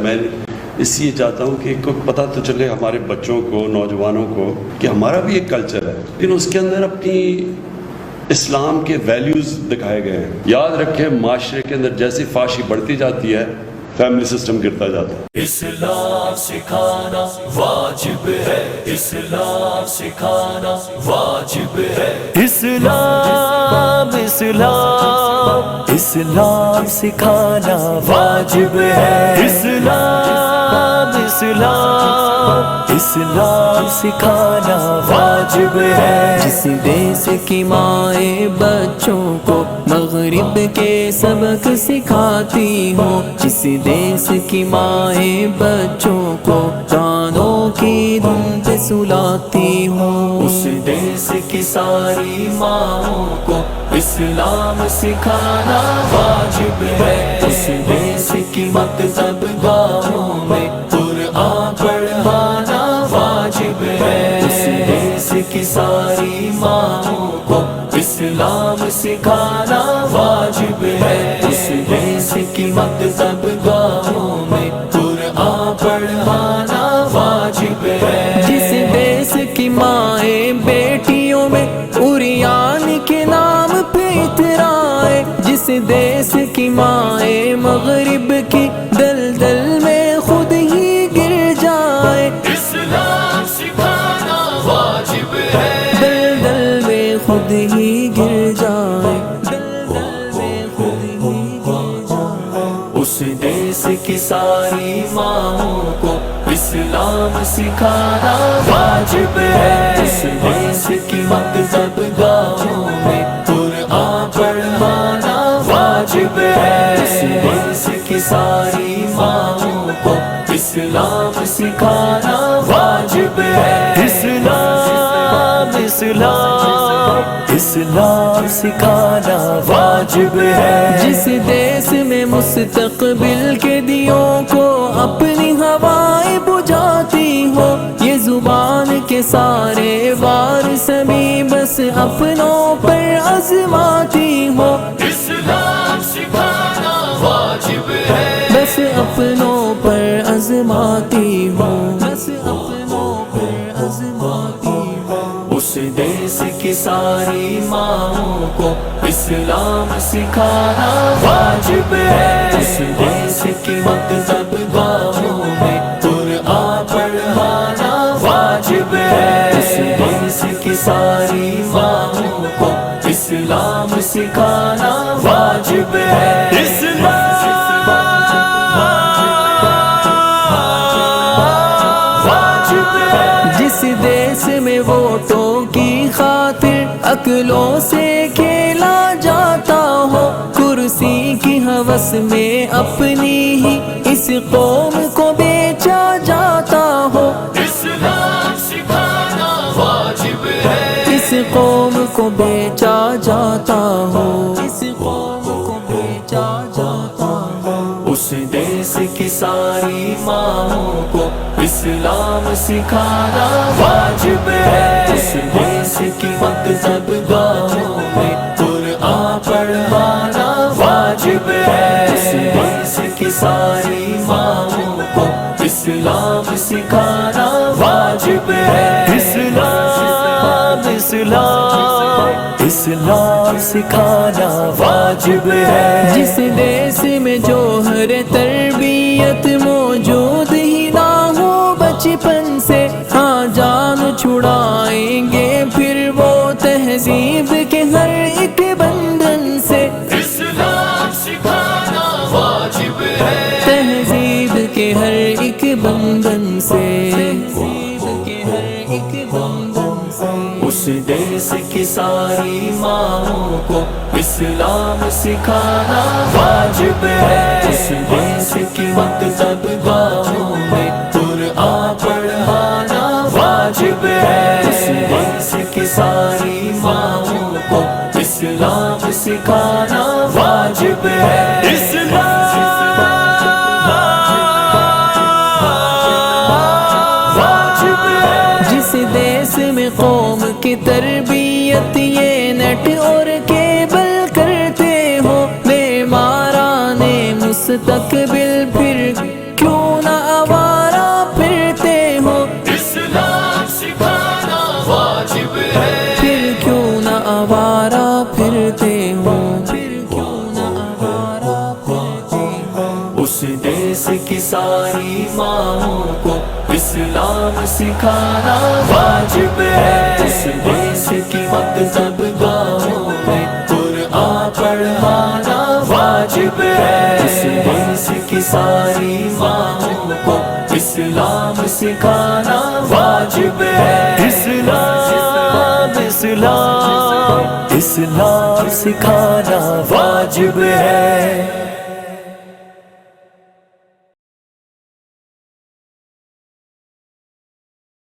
میں اس لیے چاہتا ہوں کہ کوئی پتہ تو چلے ہمارے بچوں کو، نوجوانوں کو کہ ہمارا بھی ایک کلچر ہے، لیکن اس کے اندر اپنی اسلام کے ویلیوز دکھائے گئے ہیں۔ یاد رکھیں معاشرے کے اندر جیسی فحاشی بڑھتی جاتی ہے، فیملی سسٹم گرتا جاتا ہے۔ اسلام سکھانا واجب ہے، اسلام سکھانا واجب ہے، اسلام اسلام اسلام سکھانا واجب ہے، اسلام اسلام اسلام سکھانا واجب ہے۔ جس دیس کی مائیں بچوں کو مغرب کے سبق سکھاتی ہوں، جس دیس کی مائیں بچوں کو گانوں کی دھن پہ سلاتی ہوں، اس دیس کی ساری ماؤں کو اسلام سکھانا واجب ہے، اس دیس کی مکتب گاہوں میں قرآن پڑھانا واجب ہے، اس دیس کی ساری ماؤں کو اسلام سکھانا واجب ہے، اس دیس کی مکتب گاہوں میں قرآن پڑھانا واجب ہے۔ جس دیس کی مائیں بیٹیوں میں عریان کے نام پہ اترائے، جس دیس کی مائیں مغرب کی دلدل میں خود ہی گر جائے، اسلام سکھانا واجب ہے، دلدل میں خود ہی گر جائے، دلدل میں خود ہی گر جائے۔ اس دیس کی ساری ماؤں کو اسلام سکھانا واجب ہے، اس دیس کی مکتب گاہوں میں قرآن پڑھانا واجب ہے، اس دیس کی ساری ماؤں کو اسلام سکھانا واجب ہے، اسلام اسلام اسلام سکھانا واجب ہے۔ جس دیس میں مستقبل کے دیوں کو اپنی ہوائیں بجھاتی ہو، یہ زبان کے سارے وار سبھی بس اپنوں پر آزماتی ہو، اسلام سکھانا واجب ہے، بس اپنوں پر آزماتی ہو، بس اپنوں پر آزماتی ہو۔ اس دیس کی ساری ماؤں کو اسلام سکھانا واجب ہے، اس دیس کی مکتب گاہوں میں قرآن پڑھانا واجب ہے، اس دیس کی ساری ماؤں کو اسلام سکھانا واجب ہے، اسلام واجب ہے۔ جس دیس میں ووٹوں کی خاطر عقلوں سے کھیلا جاتا ہو، کرسی کی ہوس میں اپنی ہی اس قوم کو بیچا جاتا ہو، اسلام سکھانا واجب ہے، اس قوم کو بیچا جاتا ہو، اس قوم کو بیچا جاتا ہو۔ اس دیس کی ساری ماؤں کو اسلام سکھانا واجب ہے، اس دیس کی مکتب گاہوں میں قرآن پڑھانا واجب ہے، اس دیس کی ساری ماؤں کو اسلام سکھانا واجب ہے، اسلام اسلام اسلام سکھانا واجب ہے۔ جس دیس میں جوہر تربیت موجود ہی نہ ہو بچپن سے، ہاں جان چھڑائیں گے پھر وہ تہذیب کے ہر ایک بندھن سے، اسلام سکھانا واجب ہے، تہذیب کے ہر ایک بندھن سے، تہذیب کے ہر ایک بندھن سے۔ اس دیس کی ساری ماؤں کو اسلام سکھانا واجب ہے، اس دیس کی مکتب گاہوں میں قرآن پڑھانا واجب ہے، اس دیس کی ساری ماؤں کو اسلام سکھانا واجب ہے، اسلام واجب ہے۔ جس دیس میں قوم کی تربیت یہ نٹ اور کیبل کرتے ہو، معماران مستقبل پھر کیوں دیس کی ساری ماؤں کو اسلام سکھانا واجب ہے، اس دیس کی مکتب گاہوں میں قرآن پڑھانا واجب ہے، اس دیس کی ساری ماؤں کو اسلام سکھانا واجب ہے، اسلام اسلام اسلام سکھانا واجب ہے۔